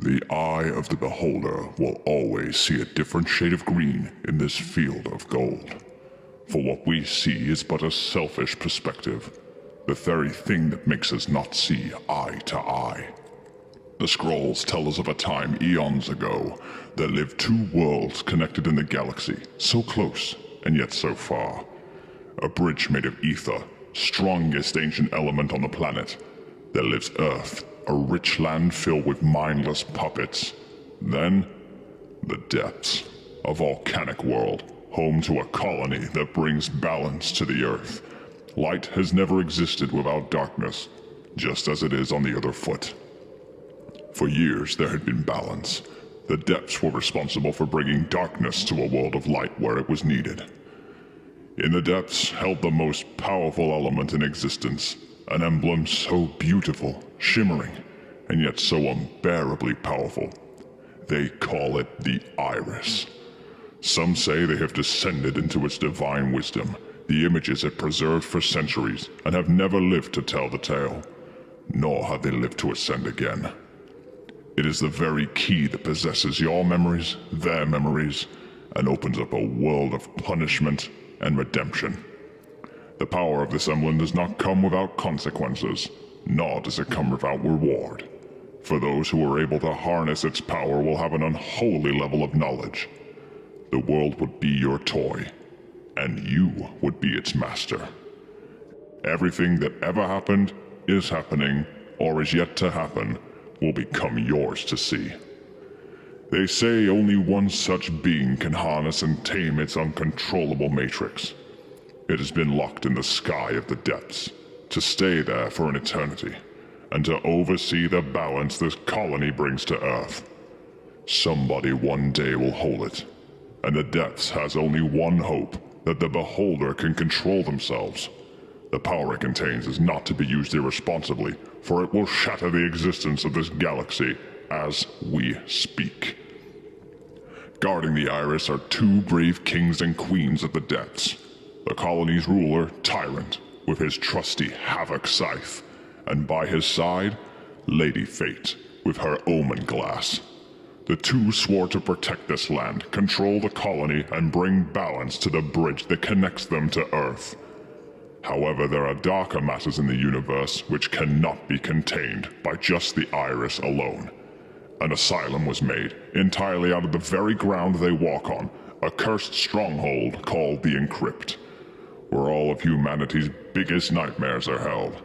The eye of the beholder will always see a different shade of green in this field of gold. For what we see is but a selfish perspective, the very thing that makes us not see eye to eye. The scrolls tell us of a time eons ago there lived two worlds connected in the galaxy, so close and yet so far. A bridge made of ether, strongest ancient element on the planet. There lives Earth, a rich land filled with mindless puppets. Then, the depths, a volcanic world, home to a colony that brings balance to the Earth. Light has never existed without darkness, just as it is on the other foot. For years there had been balance. The depths were responsible for bringing darkness to a world of light where it was needed. In the depths held the most powerful element in existence, an emblem so beautiful, shimmering, and yet so unbearably powerful. They call it the Iris. Some say they have descended into its divine wisdom, the images it preserved for centuries, and have never lived to tell the tale, nor have they lived to ascend again. It is the very key that possesses your memories, their memories, and opens up a world of punishment and redemption. The power of this emblem does not come without consequences, nor does it come without reward. For those who are able to harness its power will have an unholy level of knowledge. The world would be your toy, and you would be its master. Everything that ever happened, is happening, or is yet to happen, will become yours to see. They say only one such being can harness and tame its uncontrollable matrix. It has been locked in the sky of the depths, to stay there for an eternity, and to oversee the balance this colony brings to Earth. Somebody one day will hold it, and the depths has only one hope, that the beholder can control themselves. The power it contains is not to be used irresponsibly, for it will shatter the existence of this galaxy as we speak. Guarding the Iris are two brave kings and queens of the depths. The colony's ruler, Tyrant, with his trusty Havoc scythe, and by his side, Lady Fate, with her Omen glass. The two swore to protect this land, control the colony, and bring balance to the bridge that connects them to Earth. However, there are darker matters in the universe which cannot be contained by just the Iris alone. An asylum was made, entirely out of the very ground they walk on, a cursed stronghold called the Encrypt, where all of humanity's biggest nightmares are held.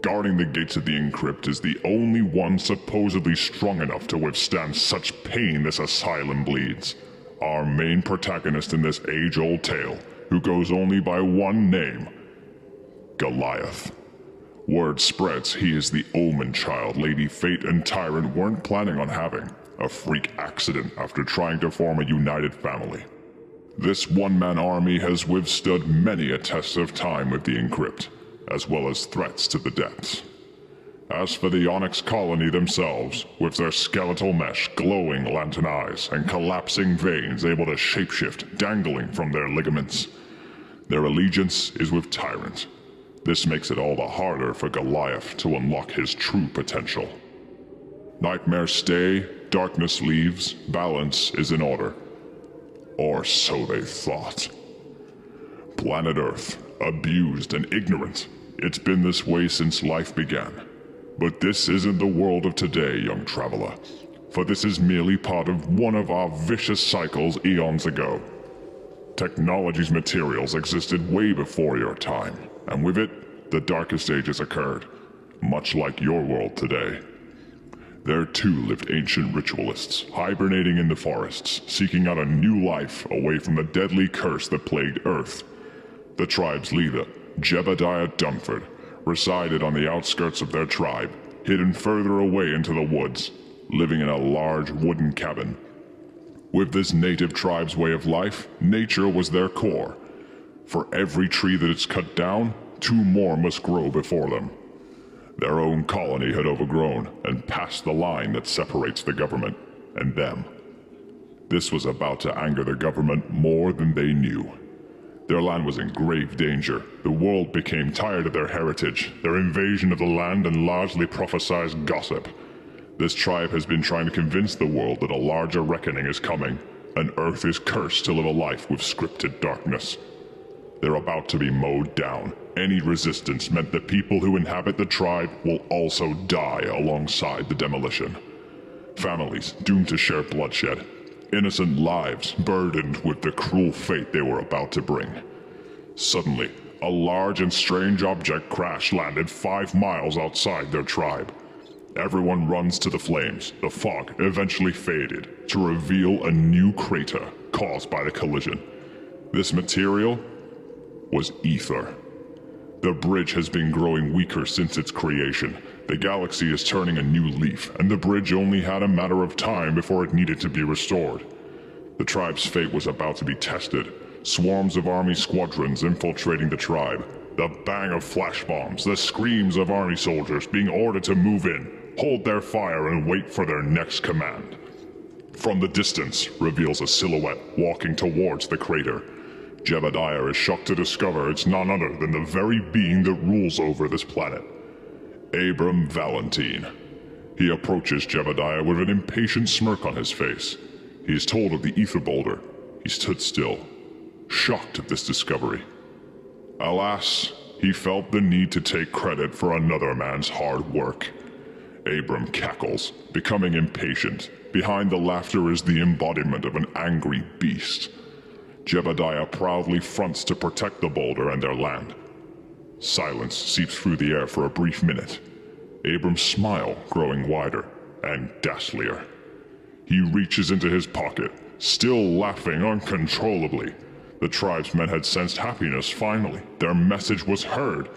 Guarding the gates of the Encrypt is the only one supposedly strong enough to withstand such pain this asylum bleeds. Our main protagonist in this age-old tale, who goes only by one name, Goliath. Word spreads he is the Omen child Lady Fate and Tyrant weren't planning on having, a freak accident after trying to form a united family. This one-man army has withstood many a test of time with the Encrypt, as well as threats to the depths. As for the Onyx colony themselves, with their skeletal mesh, glowing lantern eyes, and collapsing veins able to shapeshift dangling from their ligaments, their allegiance is with Tyrant. This makes it all the harder for Goliath to unlock his true potential. Nightmares stay, darkness leaves, balance is in order. Or so they thought. Planet Earth, abused and ignorant. It's been this way since life began. But this isn't the world of today, young traveler. For this is merely part of one of our vicious cycles eons ago. Technology's materials existed way before your time, and with it, the darkest ages occurred, much like your world today. There too lived ancient ritualists, hibernating in the forests, seeking out a new life away from the deadly curse that plagued Earth. The tribe's leader, Jebediah Dunford, resided on the outskirts of their tribe, hidden further away into the woods, living in a large wooden cabin. With this native tribe's way of life, nature was their core. For every tree that is cut down, two more must grow before them. Their own colony had overgrown and passed the line that separates the government and them. This was about to anger the government more than they knew. Their land was in grave danger. The world became tired of their heritage, their invasion of the land, and largely prophesized gossip. This tribe has been trying to convince the world that a larger reckoning is coming, and Earth is cursed to live a life with scripted darkness. They're about to be mowed down. Any resistance meant the people who inhabit the tribe will also die alongside the demolition. Families doomed to share bloodshed. Innocent lives burdened with the cruel fate they were about to bring. Suddenly, a large and strange object crash-landed 5 miles outside their tribe. Everyone runs to the flames. The fog eventually faded to reveal a new crater caused by the collision. This material was ether. The bridge has been growing weaker since its creation. The galaxy is turning a new leaf, and the bridge only had a matter of time before it needed to be restored. The tribe's fate was about to be tested. Swarms of army squadrons infiltrating the tribe. The bang of flash bombs, the screams of army soldiers being ordered to move in, hold their fire and wait for their next command. From the distance reveals a silhouette walking towards the crater. Jebediah is shocked to discover it's none other than the very being that rules over this planet. Abram Valentine. He approaches Jebediah with an impatient smirk on his face. He is told of the ether boulder. He stood still, shocked at this discovery. Alas, he felt the need to take credit for another man's hard work. Abram cackles, becoming impatient. Behind the laughter is the embodiment of an angry beast. Jebediah proudly fronts to protect the boulder and their land. Silence seeps through the air for a brief minute. Abram's smile growing wider and ghastlier. He reaches into his pocket, still laughing uncontrollably. The tribesmen had sensed happiness finally. Their message was heard.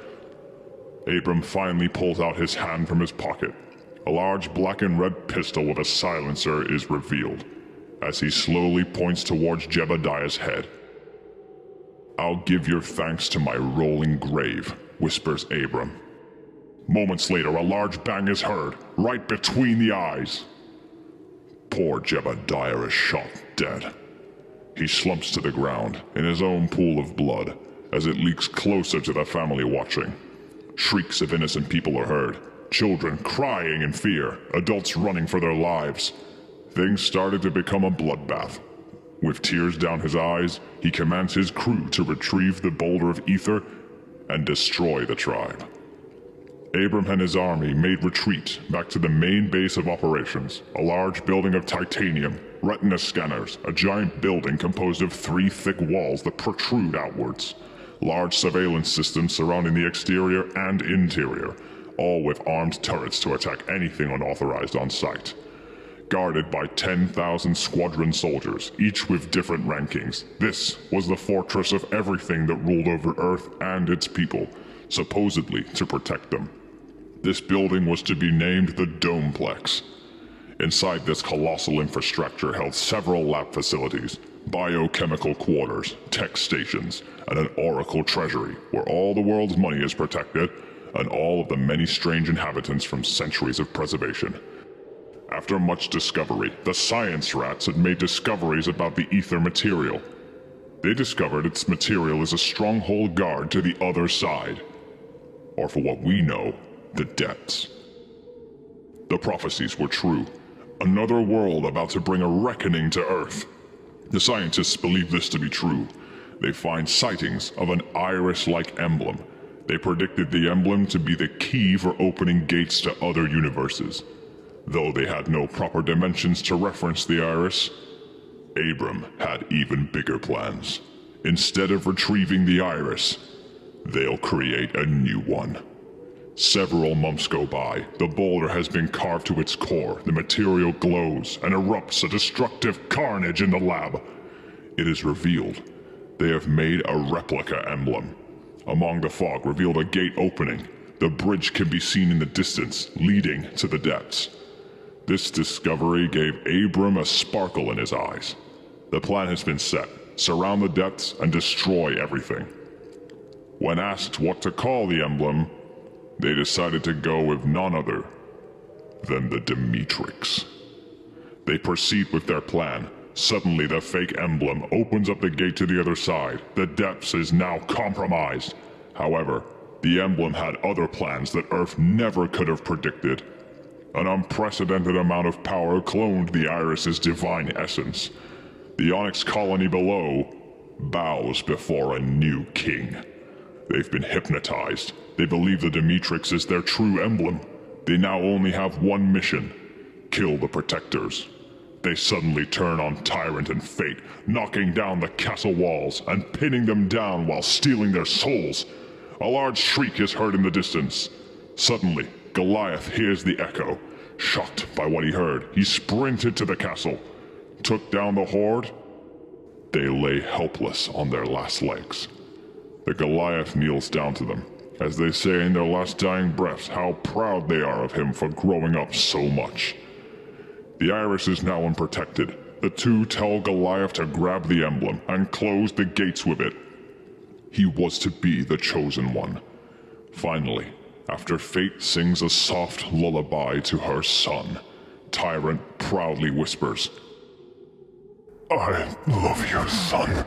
Abram finally pulls out his hand from his pocket. A large black and red pistol with a silencer is revealed, as he slowly points towards Jebediah's head. "I'll give your thanks to my rolling grave," whispers Abram. Moments later, a large bang is heard, right between the eyes. Poor Jebediah is shot dead. He slumps to the ground, in his own pool of blood, as it leaks closer to the family watching. Shrieks of innocent people are heard, children crying in fear, adults running for their lives. Things started to become a bloodbath. With tears down his eyes, he commands his crew to retrieve the boulder of ether and destroy the tribe. Abram and his army made retreat back to the main base of operations, a large building of titanium, retina scanners, a giant building composed of 3 thick walls that protrude outwards, large surveillance systems surrounding the exterior and interior, all with armed turrets to attack anything unauthorized on sight. Guarded by 10,000 squadron soldiers, each with different rankings, this was the fortress of everything that ruled over Earth and its people, supposedly to protect them. This building was to be named the Domeplex. Inside this colossal infrastructure held several lab facilities, biochemical quarters, tech stations, and an oracle treasury where all the world's money is protected, and all of the many strange inhabitants from centuries of preservation. After much discovery, the science rats had made discoveries about the ether material. They discovered its material is a stronghold guard to the other side. Or for what we know, the depths. The prophecies were true. Another world about to bring a reckoning to Earth. The scientists believe this to be true. They find sightings of an iris-like emblem. They predicted the emblem to be the key for opening gates to other universes. Though they had no proper dimensions to reference the iris, Abram had even bigger plans. Instead of retrieving the iris, they'll create a new one. Several months go by. The boulder has been carved to its core. The material glows and erupts a destructive carnage in the lab. It is revealed they have made a replica emblem. Among the fog revealed a gate opening. The bridge can be seen in the distance, leading to the depths. This discovery gave Abram a sparkle in his eyes. The plan has been set. Surround the depths and destroy everything. When asked what to call the emblem, they decided to go with none other than the Demetrix. They proceed with their plan. Suddenly, the fake emblem opens up the gate to the other side. The depths is now compromised. However, the emblem had other plans that Earth never could have predicted. An unprecedented amount of power cloned the Iris's divine essence. The Onyx colony below bows before a new king. They've been hypnotized. They believe the Dimitrescu is their true emblem. They now only have one mission: kill the Protectors. They suddenly turn on Tyrant and Fate, knocking down the castle walls and pinning them down while stealing their souls. A large shriek is heard in the distance. Suddenly, Goliath hears the echo. Shocked by what he heard, he sprinted to the castle. Took down the horde. They lay helpless on their last legs. The Goliath kneels down to them, as they say in their last dying breaths how proud they are of him for growing up so much. The Iris is now unprotected. The two tell Goliath to grab the emblem and close the gates with it. He was to be the chosen one. Finally, after Fate sings a soft lullaby to her son, Tyrant proudly whispers, "I love you, son."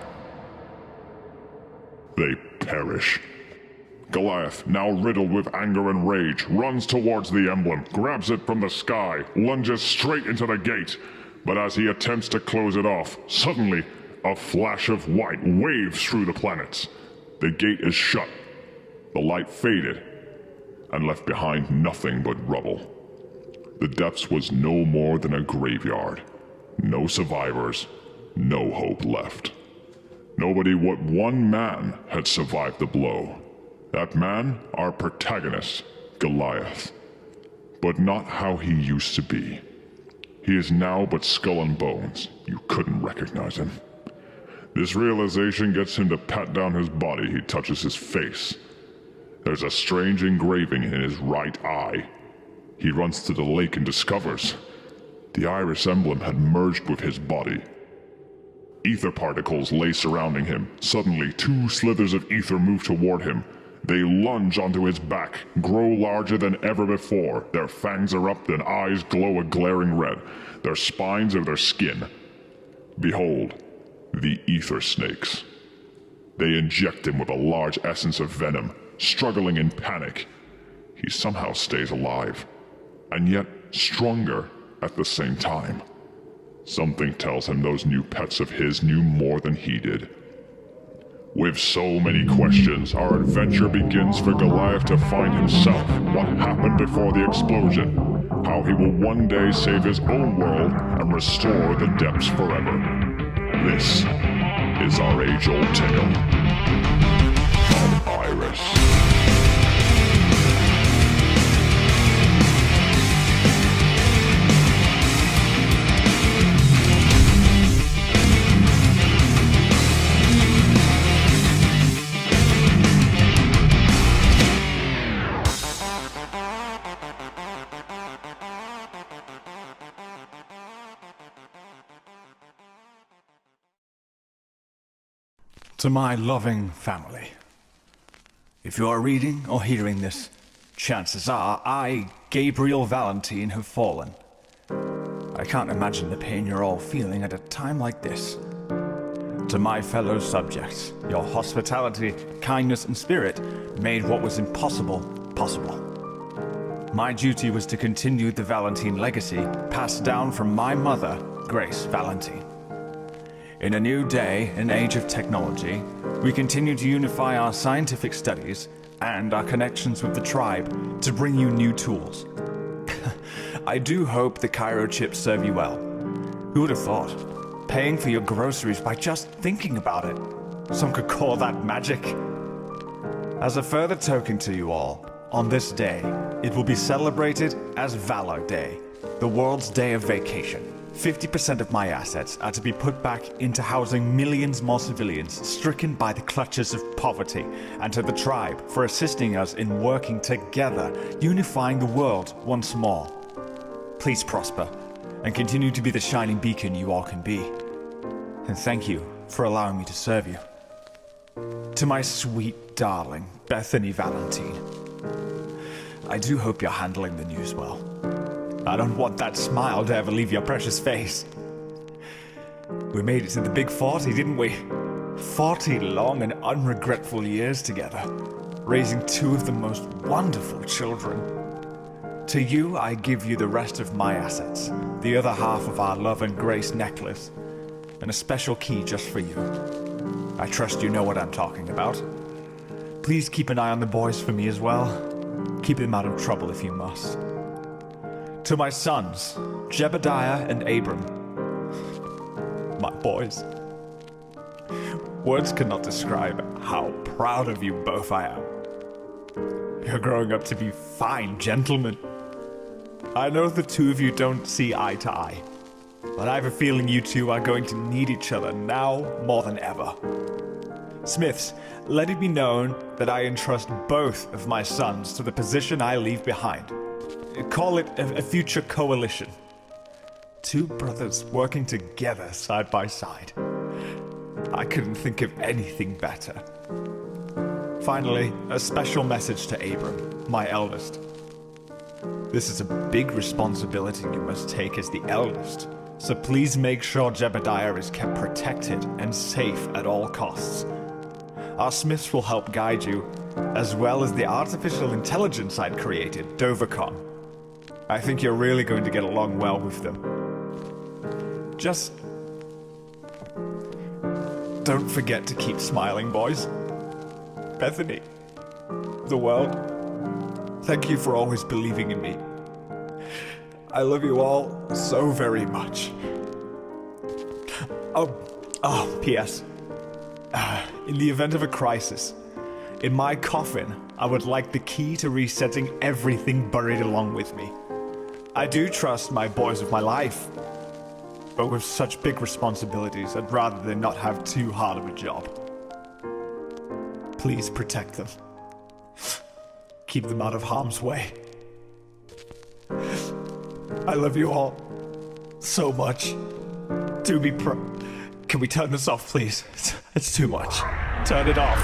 They perish. Goliath, now riddled with anger and rage, runs towards the emblem, grabs it from the sky, lunges straight into the gate. But as he attempts to close it off, suddenly, a flash of white waves through the planets. The gate is shut. The light faded, and left behind nothing but rubble. The depths was no more than a graveyard. No survivors, no hope left. Nobody but one man had survived the blow. That man, our protagonist, Goliath. But not how he used to be. He is now but skull and bones. You couldn't recognize him. This realization gets him to pat down his body. He touches his face. There's a strange engraving in his right eye. He runs to the lake and discovers the Iris emblem had merged with his body. Ether particles lay surrounding him. Suddenly, two slithers of ether move toward him. They lunge onto his back, grow larger than ever before. Their fangs erupt and eyes glow a glaring red. Their spines are their skin. Behold, the ether snakes. They inject him with a large essence of venom. Struggling in panic, he somehow stays alive, and yet stronger at the same time. Something tells him those new pets of his knew more than he did. With so many questions, our adventure begins for Goliath to find himself, what happened before the explosion, how he will one day save his own world and restore the depths forever. This is our age-old tale of Iris. To my loving family, if you are reading or hearing this, chances are I, Gabriel Valentine, have fallen. I can't imagine the pain you're all feeling at a time like this. To my fellow subjects, your hospitality, kindness, and spirit made what was impossible possible. My duty was to continue the Valentine legacy passed down from my mother, Grace Valentine. In a new day and age of technology, we continue to unify our scientific studies and our connections with the tribe to bring you new tools. I do hope the Cairo chips serve you well. Who would have thought? Paying for your groceries by just thinking about it. Some could call that magic. As a further token to you all, on this day, it will be celebrated as Valor Day, the world's day of vacation. 50% of my assets are to be put back into housing millions more civilians stricken by the clutches of poverty, and to the tribe for assisting us in working together, unifying the world once more. Please prosper, and continue to be the shining beacon you all can be. And thank you for allowing me to serve you. To my sweet darling, Bethany Valentine, I do hope you're handling the news well. I don't want that smile to ever leave your precious face. We made it to the big 40, didn't we? 40 long and unregretful years together, raising two of the most wonderful children. To you, I give you the rest of my assets, the other half of our love and grace necklace, and a special key just for you. I trust you know what I'm talking about. Please keep an eye on the boys for me as well. Keep them out of trouble if you must. To my sons, Jebediah and Abram, my boys. Words cannot describe how proud of you both I am. You're growing up to be fine gentlemen. I know the two of you don't see eye to eye, but I have a feeling you two are going to need each other now more than ever. Smiths, let it be known that I entrust both of my sons to the position I leave behind. Call it a future coalition. Two brothers working together side by side. I couldn't think of anything better. Finally, a special message to Abram, my eldest. This is a big responsibility you must take as the eldest, so please make sure Jebediah is kept protected and safe at all costs. Our Smiths will help guide you, as well as the artificial intelligence I'd created, Dovacon. I think you're really going to get along well with them. Just don't forget to keep smiling, boys. Bethany, the world, thank you for always believing in me. I love you all so very much. P.S. In the event of a crisis, in my coffin, I would like the key to resetting everything buried along with me. I do trust my boys with my life, but with such big responsibilities, I'd rather they not have too hard of a job. Please protect them. Keep them out of harm's way. I love you all so much. Do be Can we turn this off, please? It's too much. Turn it off.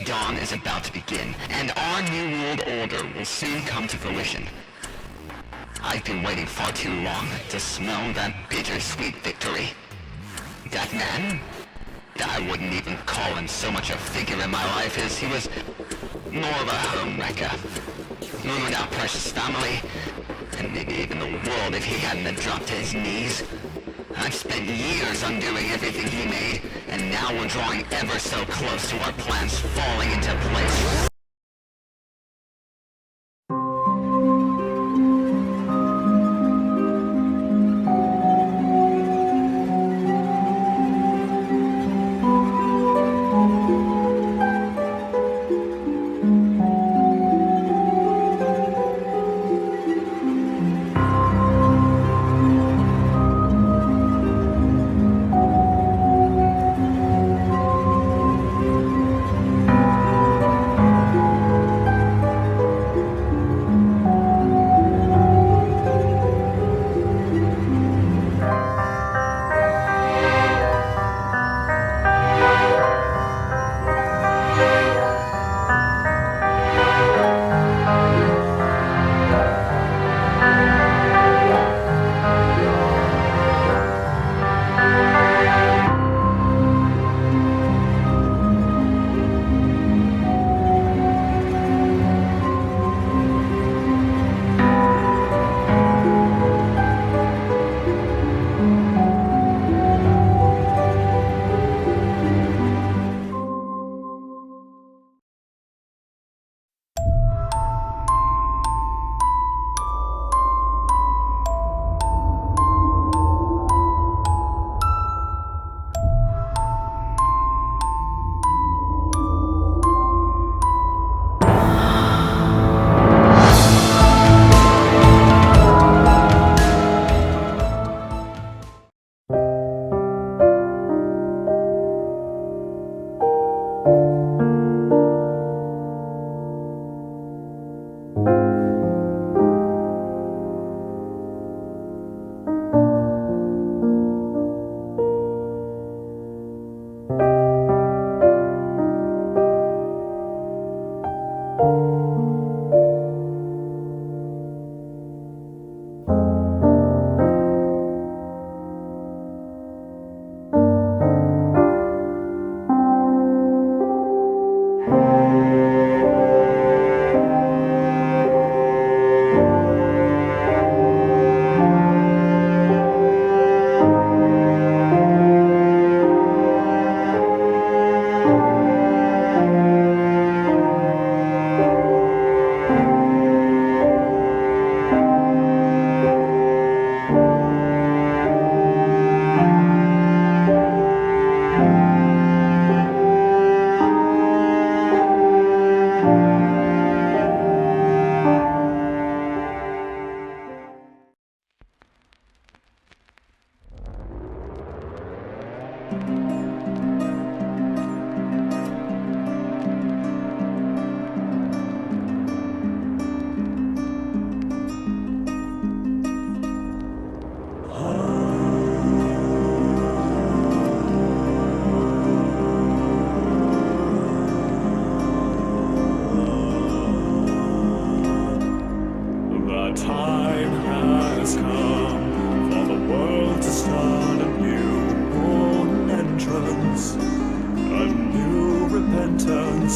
Dawn is about to begin, and our new world order will soon come to fruition. I've been waiting far too long to smell that bittersweet victory. That man? I wouldn't even call him so much a figure in my life as he was more of a homewrecker. Ruined our precious family, and maybe even the world if he hadn't have dropped to his knees. I've spent years undoing everything he made, and now we're drawing ever so close to our plans falling into place.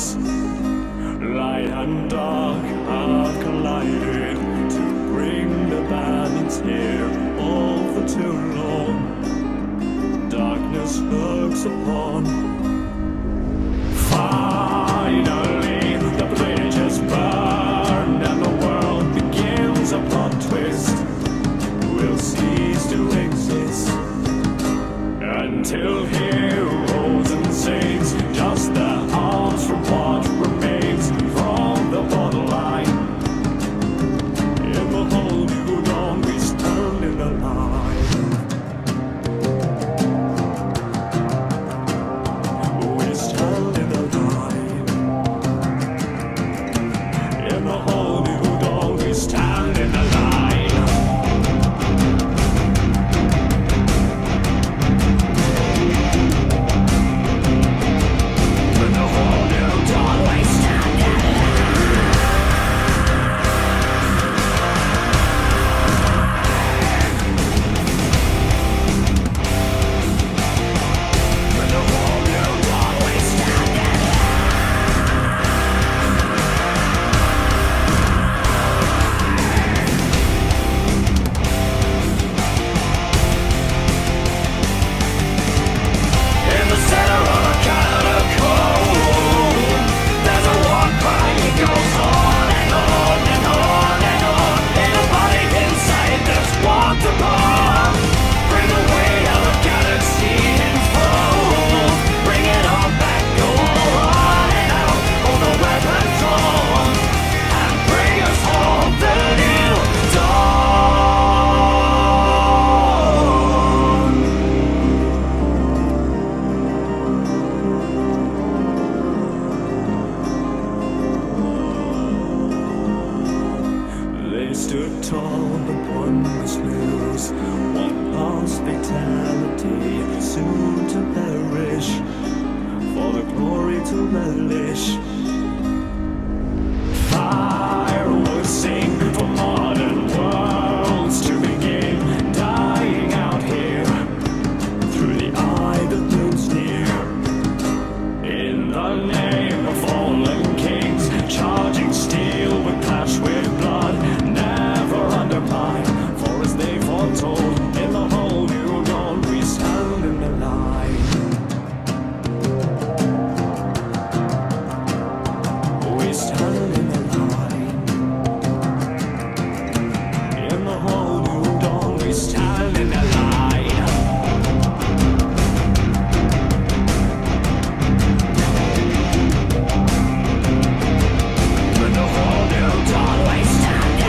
this. Light and dark have collided to bring the balance here all for too long. Darkness lurks upon. Finally, the bridge is burned and the world begins a plot twist. We'll cease to exist until heroes and saints just their arms from what remains from the borderline. In the whole new dawn, we stand in the line. We stand in the line. In the whole new dawn, we stand in the line. Stood tall upon this news, one past fatality, soon to perish, for the glory to relish. Fireworks sing for modern worlds to begin, dying out here, through the eye that looms near. In the name of fallen kings, charging steel will clash with blood. For as they foretold, in the whole new dawn, we stand in the line. We stand in the line. In the whole new dawn, we stand in the line. In the whole new dawn, we stand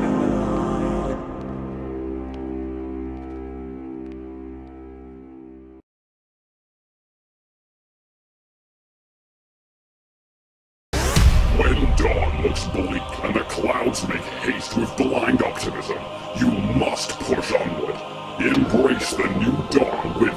in the line. When dawn looks bleak and the clouds make haste with blind optimism, you must push onward. Embrace the new dawn with